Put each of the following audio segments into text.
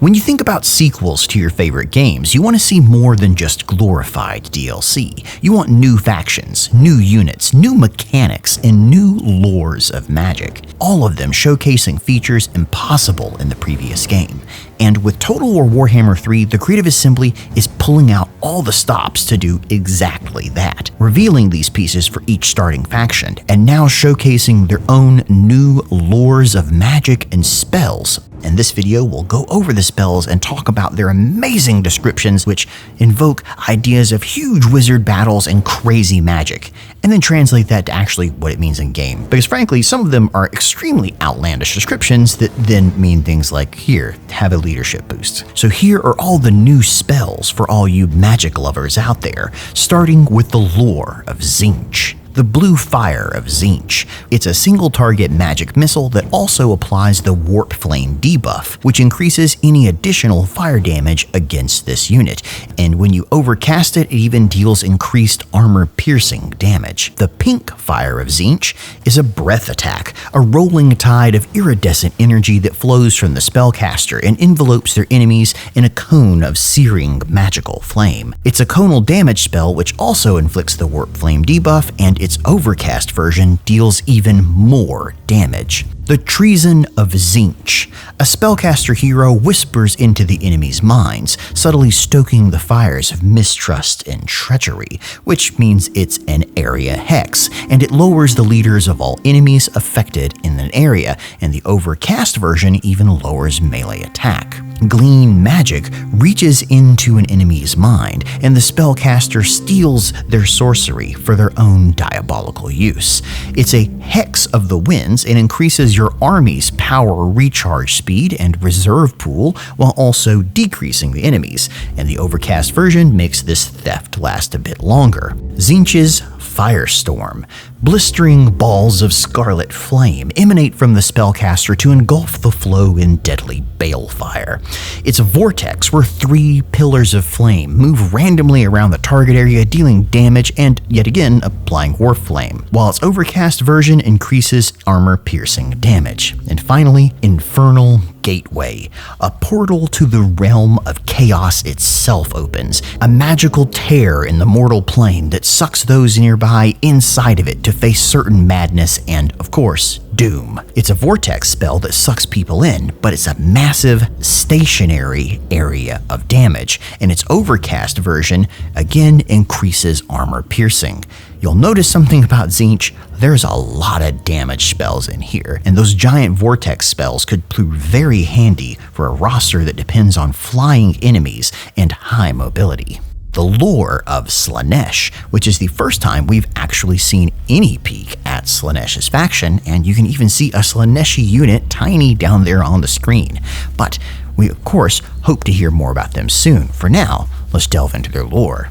When you think about sequels to your favorite games, you want to see more than just glorified DLC. You want new factions, new units, new mechanics, and new lores of magic, all of them showcasing features impossible in the previous game. And with Total War Warhammer 3, the Creative Assembly is pulling out all the stops to do exactly that, revealing these pieces for each starting faction, and now showcasing their own new lores of magic and spells. In this video, we'll go over the spells and talk about their amazing descriptions, which invoke ideas of huge wizard battles and crazy magic, and then translate that to actually what it means in game. Because frankly, some of them are extremely outlandish descriptions that then mean things like, here, have a leadership boost. So here are all the new spells for all you magic lovers out there, starting with the lore of Tzeentch. The Blue Fire of Tzeentch. It's a single-target magic missile that also applies the Warp Flame debuff, which increases any additional fire damage against this unit, and when you overcast it, it even deals increased armor-piercing damage. The Pink Fire of Tzeentch is a breath attack, a rolling tide of iridescent energy that flows from the spellcaster and envelopes their enemies in a cone of searing magical flame. It's a conal damage spell which also inflicts the Warp Flame debuff, and its overcast version deals even more damage. The Treason of Tzeentch. A spellcaster hero whispers into the enemy's minds, subtly stoking the fires of mistrust and treachery, which means it's an area hex, and it lowers the leaders of all enemies affected in an area, and the overcast version even lowers melee attack. Glean Magic reaches into an enemy's mind, and the spellcaster steals their sorcery for their own diabolical use. It's a Hex of the Winds and increases your army's power recharge speed and reserve pool while also decreasing the enemies, and the overcast version makes this theft last a bit longer. Tzeentch's Firestorm. Blistering balls of scarlet flame emanate from the spellcaster to engulf the flow in deadly balefire. It's a vortex where 3 pillars of flame move randomly around the target area, dealing damage and, yet again, applying warp flame, while its overcast version increases armor-piercing damage. And finally, Infernal Gateway. A portal to the realm of chaos itself opens, a magical tear in the mortal plane that sucks those nearby inside of it to face certain madness and, of course, doom. It's a vortex spell that sucks people in, but it's a massive, stationary area of damage, and its overcast version again increases armor piercing. You'll notice something about Tzeentch. There's a lot of damage spells in here, and those giant vortex spells could prove very handy for a roster that depends on flying enemies and high mobility. The lore of Slaanesh, which is the first time we've actually seen any peek at Slaanesh's faction, and you can even see a Slaaneshi unit tiny down there on the screen. But we, of course, hope to hear more about them soon. For now, let's delve into their lore.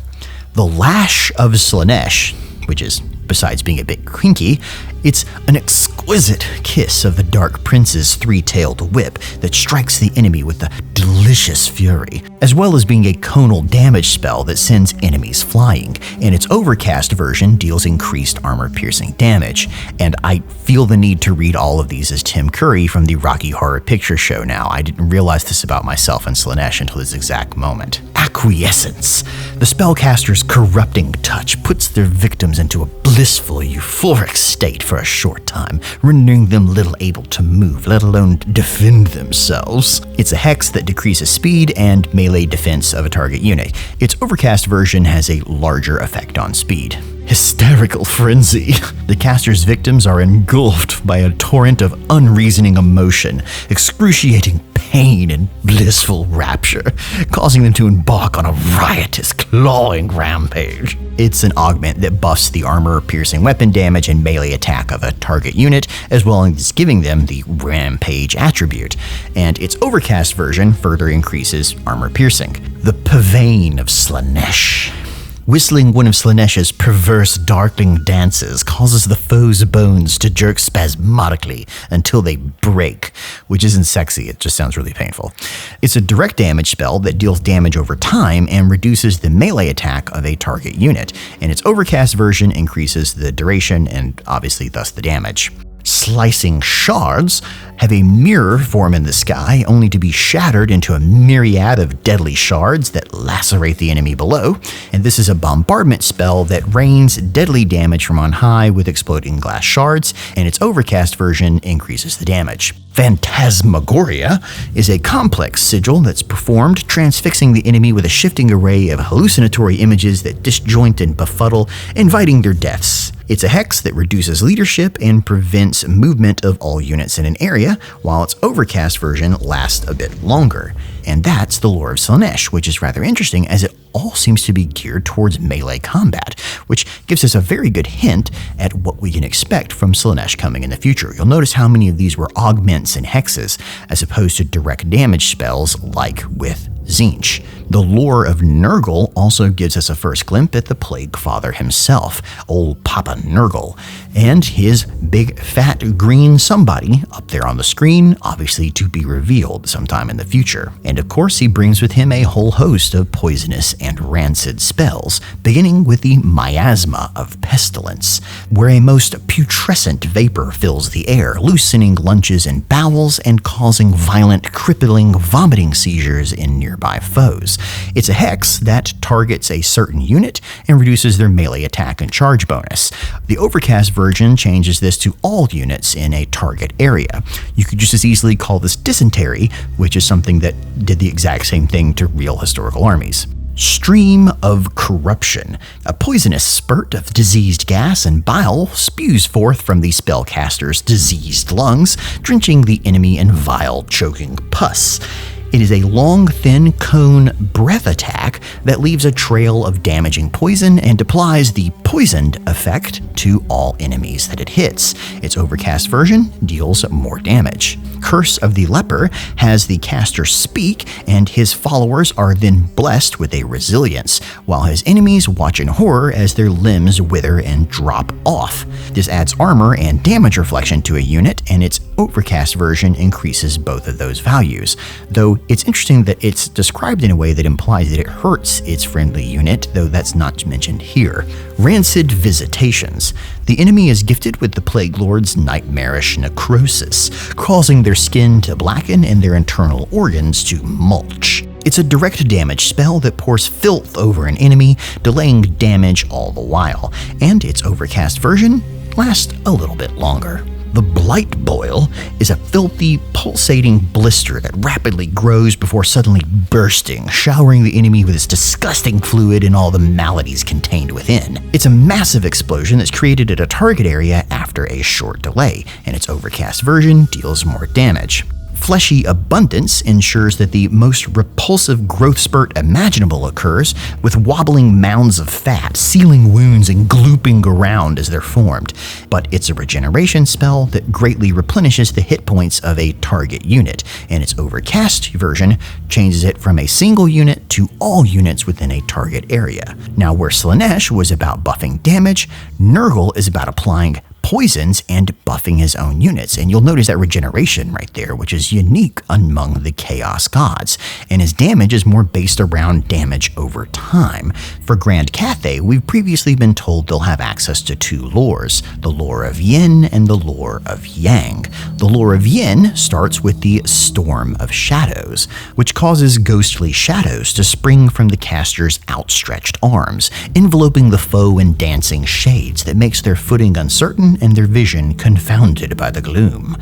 The Lash of Slaanesh, which is, besides being a bit kinky, it's an exquisite kiss of the Dark Prince's 3-tailed whip that strikes the enemy with a delicious fury, as well as being a conal damage spell that sends enemies flying, and its overcast version deals increased armor-piercing damage. And I feel the need to read all of these as Tim Curry from the Rocky Horror Picture Show now. I didn't realize this about myself and Slaanesh until this exact moment. Acquiescence. The spellcaster's corrupting touch puts their victims into a blissful, euphoric state for a short time, rendering them little able to move, let alone defend themselves. It's a hex that decreases speed and melee defense of a target unit. Its overcast version has a larger effect on speed. Hysterical Frenzy. The caster's victims are engulfed by a torrent of unreasoning emotion, excruciating pain and blissful rapture, causing them to embark on a riotous, clawing rampage. It's an augment that buffs the armor-piercing weapon damage and melee attack of a target unit, as well as giving them the Rampage attribute, and its overcast version further increases armor-piercing. The Pavane of Slaanesh. Whistling one of Slaanesh's perverse, darkling dances causes the foe's bones to jerk spasmodically until they break, which isn't sexy, it just sounds really painful. It's a direct damage spell that deals damage over time and reduces the melee attack of a target unit, and its overcast version increases the duration and obviously thus the damage. Slicing shards have a mirror form in the sky, only to be shattered into a myriad of deadly shards that lacerate the enemy below, and this is a bombardment spell that rains deadly damage from on high with exploding glass shards, and its overcast version increases the damage. Phantasmagoria is a complex sigil that's performed, transfixing the enemy with a shifting array of hallucinatory images that disjoint and befuddle, inviting their deaths. It's a hex that reduces leadership and prevents movement of all units in an area, while its overcast version lasts a bit longer. And that's the lore of Slaanesh, which is rather interesting as it all seems to be geared towards melee combat, which gives us a very good hint at what we can expect from Slaanesh coming in the future. You'll notice how many of these were augments and hexes, as opposed to direct damage spells like with Tzeentch. The lore of Nurgle also gives us a first glimpse at the Plague Father himself, old Papa Nurgle, and his big fat green somebody up there on the screen, obviously to be revealed sometime in the future. And of course he brings with him a whole host of poisonous and rancid spells, beginning with the miasma of pestilence, where a most putrescent vapor fills the air, loosening lunges and bowels and causing violent, crippling, vomiting seizures in nearby foes. It's a hex that targets a certain unit and reduces their melee attack and charge bonus. The overcast version changes this to all units in a target area. You could just as easily call this dysentery, which is something that did the exact same thing to real historical armies. Stream of Corruption. A poisonous spurt of diseased gas and bile spews forth from the spellcaster's diseased lungs, drenching the enemy in vile, choking pus. It is a long, thin cone breath attack that leaves a trail of damaging poison and applies the poisoned effect to all enemies that it hits. Its overcast version deals more damage. Curse of the Leper has the caster speak, and his followers are then blessed with a resilience, while his enemies watch in horror as their limbs wither and drop off. This adds armor and damage reflection to a unit, and its overcast version increases both of those values, though it's interesting that it's described in a way that implies that it hurts its friendly unit, though that's not mentioned here. Rancid Visitations. The enemy is gifted with the Plague Lord's nightmarish necrosis, causing their skin to blacken and their internal organs to mulch. It's a direct damage spell that pours filth over an enemy, delaying damage all the while, and its overcast version lasts a little bit longer. The Blight Boil is a filthy, pulsating blister that rapidly grows before suddenly bursting, showering the enemy with its disgusting fluid and all the maladies contained within. It's a massive explosion that's created at a target area after a short delay, and its overcast version deals more damage. Fleshy Abundance ensures that the most repulsive growth spurt imaginable occurs, with wobbling mounds of fat, sealing wounds, and glooping around as they're formed. But it's a regeneration spell that greatly replenishes the hit points of a target unit, and its overcast version changes it from a single unit to all units within a target area. Now, where Slaanesh was about buffing damage, Nurgle is about applying poisons and buffing his own units, and you'll notice that regeneration right there, which is unique among the Chaos Gods, and his damage is more based around damage over time. For Grand Cathay, we've previously been told they'll have access to two lores, the lore of Yin and the lore of Yang. The lore of Yin starts with the Storm of Shadows, which causes ghostly shadows to spring from the caster's outstretched arms, enveloping the foe in dancing shades that makes their footing uncertain and their vision confounded by the gloom,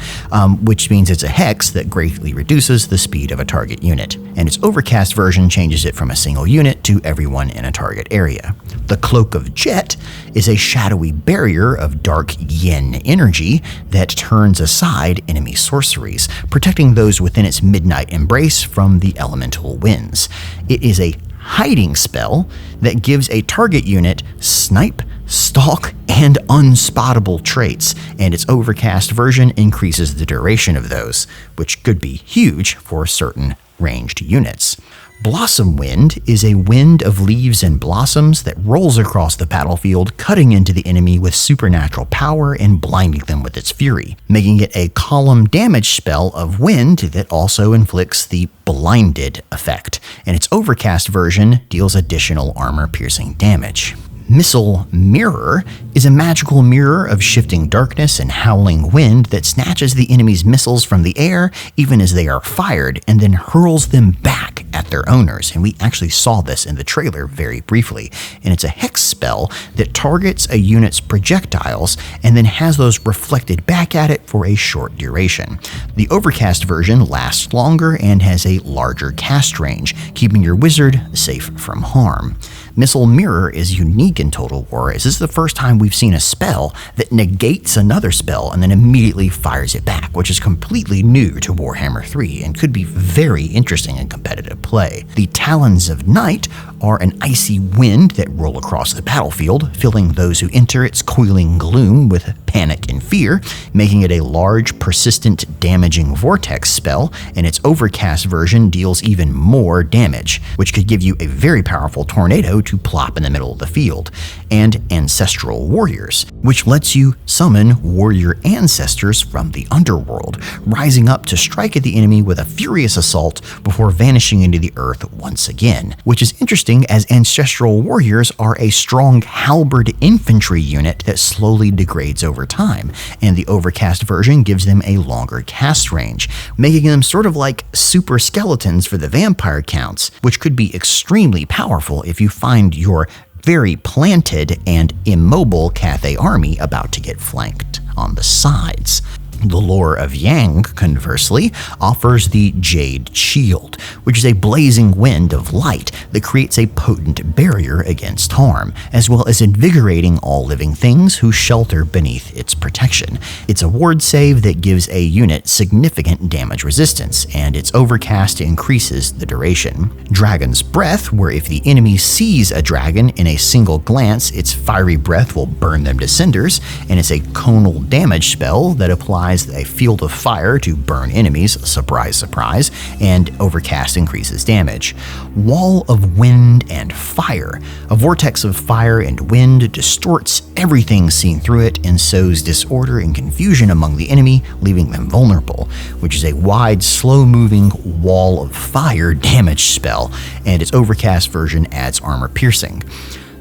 which means it's a hex that greatly reduces the speed of a target unit, and its overcast version changes it from a single unit to everyone in a target area. The Cloak of Jet is a shadowy barrier of dark yin energy that turns aside enemy sorceries, protecting those within its midnight embrace from the elemental winds. It is a hiding spell that gives a target unit snipe, stalk, and unspottable traits, and its overcast version increases the duration of those, which could be huge for certain ranged units. Blossom Wind is a wind of leaves and blossoms that rolls across the battlefield, cutting into the enemy with supernatural power and blinding them with its fury, making it a column damage spell of wind that also inflicts the blinded effect, and its overcast version deals additional armor-piercing damage. Missile Mirror is a magical mirror of shifting darkness and howling wind that snatches the enemy's missiles from the air even as they are fired and then hurls them back at their owners. And we actually saw this in the trailer very briefly. And it's a hex spell that targets a unit's projectiles and then has those reflected back at it for a short duration. The Overcast version lasts longer and has a larger cast range, keeping your wizard safe from harm. Missile Mirror is unique in Total War, as this is the first time we've seen a spell that negates another spell and then immediately fires it back, which is completely new to Warhammer 3 and could be very interesting in competitive play. The Talons of Night are an icy wind that roll across the battlefield, filling those who enter its coiling gloom with panic and fear, making it a large, persistent, damaging vortex spell, and its Overcast version deals even more damage, which could give you a very powerful tornado to plop in the middle of the field, and Ancestral Warriors, which lets you summon warrior ancestors from the underworld, rising up to strike at the enemy with a furious assault before vanishing into the earth once again, which is interesting as Ancestral Warriors are a strong halberd infantry unit that slowly degrades over time, and the Overcast version gives them a longer cast range, making them sort of like super skeletons for the vampire counts, which could be extremely powerful if you find your very planted and immobile Cathay army about to get flanked on the sides. The Lore of Yang, conversely, offers the Jade Shield, which is a blazing wind of light that creates a potent barrier against harm, as well as invigorating all living things who shelter beneath its protection. It's a ward save that gives a unit significant damage resistance, and its Overcast increases the duration. Dragon's Breath, where if the enemy sees a dragon in a single glance, its fiery breath will burn them to cinders, and it's a conal damage spell that applies a field of fire to burn enemies, surprise, surprise, and Overcast increases damage. Wall of Wind and Fire. A vortex of fire and wind distorts everything seen through it and sows disorder and confusion among the enemy, leaving them vulnerable, which is a wide, slow-moving wall of fire damage spell, and its Overcast version adds armor piercing.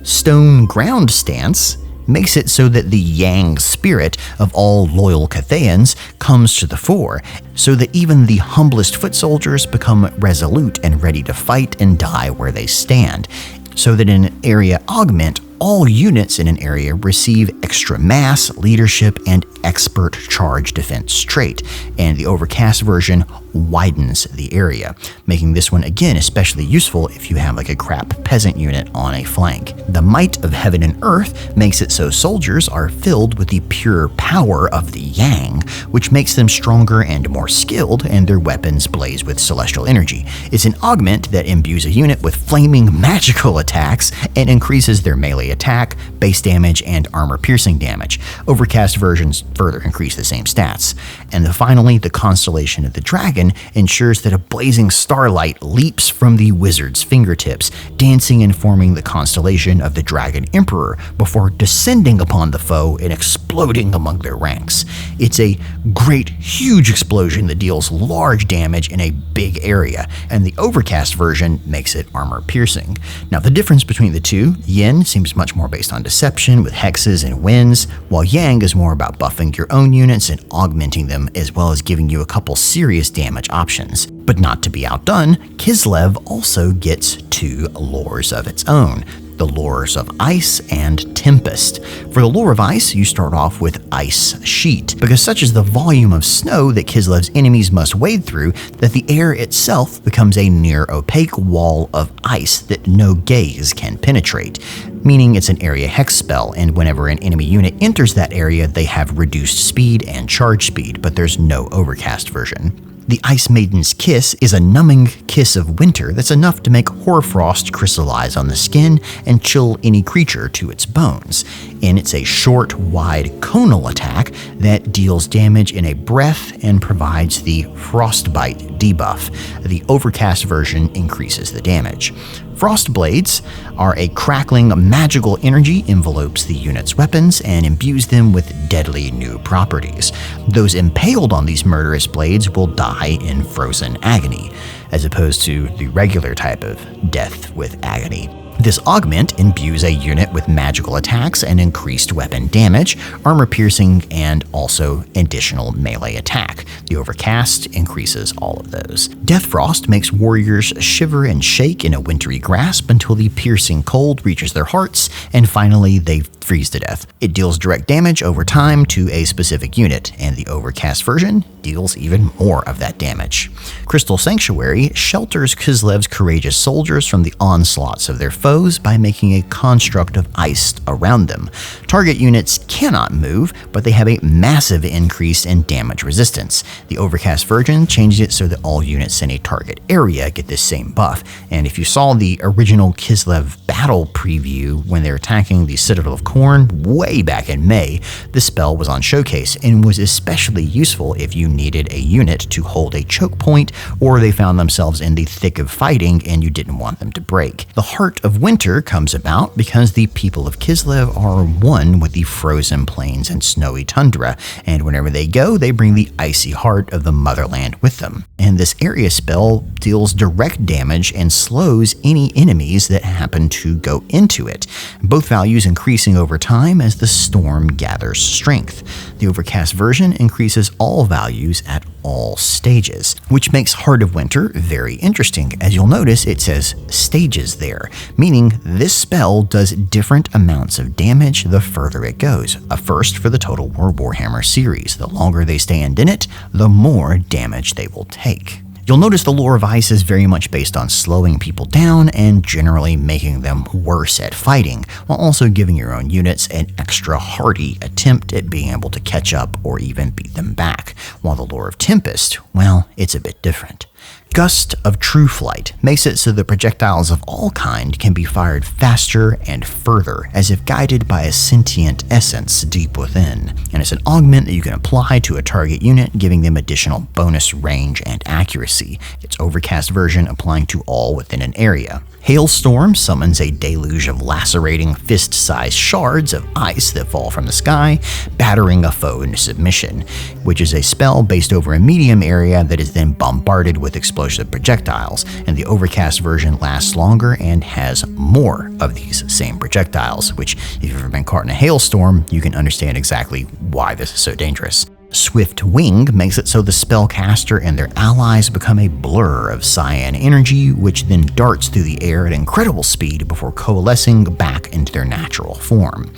Stone Ground Stance makes it so that the Yang spirit of all loyal Cathayans comes to the fore, so that even the humblest foot soldiers become resolute and ready to fight and die where they stand, so that in an area augment, all units in an area receive extra mass, leadership, and expert charge defense trait, and the Overcast version widens the area, making this one again especially useful if you have like a crap peasant unit on a flank. The Might of Heaven and Earth makes it so soldiers are filled with the pure power of the Yang, which makes them stronger and more skilled, and their weapons blaze with celestial energy. It's an augment that imbues a unit with flaming magical attacks and increases their melee attack, base damage, and armor piercing damage. Overcast versions further increase the same stats. And finally, the Constellation of the Dragon ensures that a blazing starlight leaps from the wizard's fingertips, dancing and forming the constellation of the Dragon Emperor before descending upon the foe and exploding among their ranks. It's a great, huge explosion that deals large damage in a big area, and the Overcast version makes it armor piercing. Now, the difference between the two, Yin seems much more based on deception with hexes and winds, while Yang is more about buffing your own units and augmenting them, as well as giving you a couple serious damage options. But not to be outdone, Kislev also gets two lores of its own, the Lores of Ice and Tempest. For the Lore of Ice, you start off with Ice Sheet, because such is the volume of snow that Kislev's enemies must wade through that the air itself becomes a near-opaque wall of ice that no gaze can penetrate, meaning it's an area hex spell, and whenever an enemy unit enters that area, they have reduced speed and charge speed, but there's no Overcast version. The Ice Maiden's Kiss is a numbing kiss of winter that's enough to make hoarfrost crystallize on the skin and chill any creature to its bones. And it's a short, wide, conal attack that deals damage in a breath and provides the Frostbite debuff. The Overcast version increases the damage. Frost Blades are a crackling magical energy envelopes the unit's weapons and imbues them with deadly new properties. Those impaled on these murderous blades will die in frozen agony, as opposed to the regular type of death with agony. This augment imbues a unit with magical attacks and increased weapon damage, armor piercing, and also additional melee attack. The Overcast increases all of those. Death Frost makes warriors shiver and shake in a wintry grasp until the piercing cold reaches their hearts, and finally they freeze to death. It deals direct damage over time to a specific unit, and the Overcast version deals even more of that damage. Crystal Sanctuary shelters Kislev's courageous soldiers from the onslaughts of their foes by making a construct of ice around them. Target units cannot move, but they have a massive increase in damage resistance. The Overcast version changes it so that all units in a target area get this same buff, and if you saw the original Kislev battle preview when they're attacking the Citadel of Khorne way back in May, the spell was on Showcase and was especially useful if you needed a unit to hold a choke point or they found themselves in the thick of fighting and you didn't want them to break. The Heart of Winter comes about because the people of Kislev are one with the frozen plains and snowy tundra, and whenever they go, they bring the icy heart of the motherland with them. And this area spell deals direct damage and slows any enemies that happen to go into it, both values increasing over time as the storm gathers strength. The Overcast version increases all values at all stages, which makes Heart of Winter very interesting. As you'll notice, it says stages there, meaning this spell does different amounts of damage the further it goes, a first for the total Warhammer series. The longer they stand in it, the more damage they will take. You'll notice the lore of ice is very much based on slowing people down and generally making them worse at fighting, while also giving your own units an extra hardy attempt at being able to catch up or even beat them back, while the lore of Tempest, well, it's a bit different. Gust of True Flight makes it so that projectiles of all kind can be fired faster and further, as if guided by a sentient essence deep within, and it's an augment that you can apply to a target unit, giving them additional bonus range and accuracy. Its Overcast version applying to all within an area. Hailstorm summons a deluge of lacerating fist-sized shards of ice that fall from the sky, battering a foe into submission, which is a spell based over a medium area that is then bombarded with explosive projectiles, and the Overcast version lasts longer and has more of these same projectiles, which, if you've ever been caught in a hailstorm, you can understand exactly why this is so dangerous. Swift Wing makes it so the spellcaster and their allies become a blur of cyan energy, which then darts through the air at incredible speed before coalescing back into their natural form,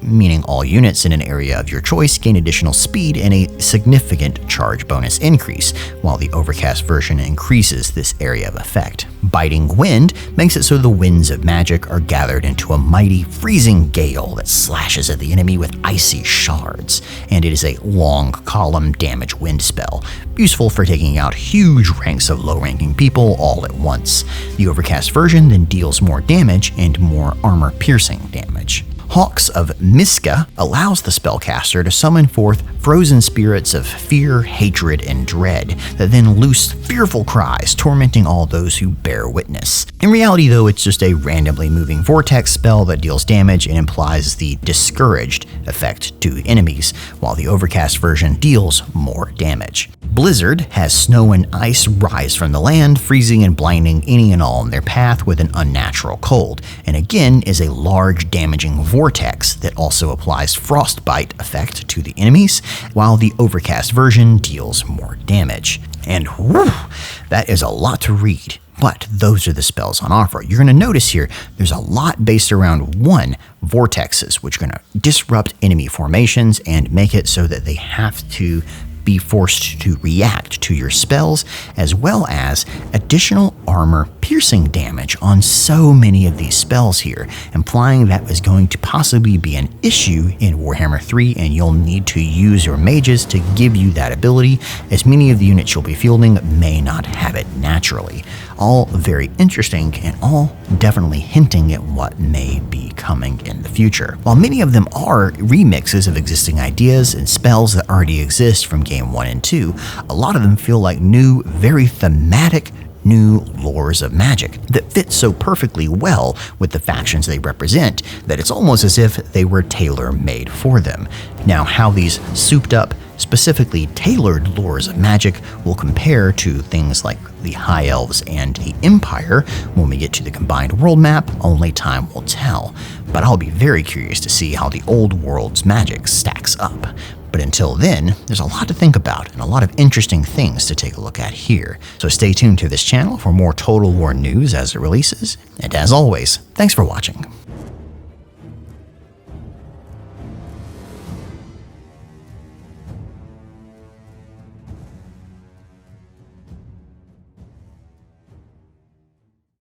meaning all units in an area of your choice gain additional speed and a significant charge bonus increase, while the Overcast version increases this area of effect. Biting Wind makes it so the winds of magic are gathered into a mighty, freezing gale that slashes at the enemy with icy shards, and it is a long column damage wind spell, useful for taking out huge ranks of low-ranking people all at once. The Overcast version then deals more damage and more armor-piercing damage. Hawks of Miska allows the spellcaster to summon forth frozen spirits of fear, hatred, and dread that then loose fearful cries, tormenting all those who bear witness. In reality, though, it's just a randomly moving vortex spell that deals damage and implies the discouraged effect to enemies, while the Overcast version deals more damage. Blizzard has snow and ice rise from the land, freezing and blinding any and all in their path with an unnatural cold, and again is a large damaging vortex that also applies frostbite effect to the enemies, while the Overcast version deals more damage. And whew, that is a lot to read. But those are the spells on offer. You're going to notice here, there's a lot based around one, vortexes, which are going to disrupt enemy formations and make it so that they have to be forced to react to your spells, as well as additional armor piercing damage on so many of these spells here, implying that was going to possibly be an issue in Warhammer 3, and you'll need to use your mages to give you that ability, as many of the units you'll be fielding may not have it naturally. All very interesting and all definitely hinting at what may be coming in the future. While many of them are remixes of existing ideas and spells that already exist from Game 1 and 2, a lot of them feel like new, very thematic new lores of magic that fit so perfectly well with the factions they represent that it's almost as if they were tailor-made for them. Now, how these souped up, Specifically tailored lores of magic will compare to things like the High Elves and the Empire. When we get to the combined world map, only time will tell. But I'll be very curious to see how the old world's magic stacks up. But until then, there's a lot to think about and a lot of interesting things to take a look at here. So stay tuned to this channel for more Total War news as it releases. And as always, thanks for watching.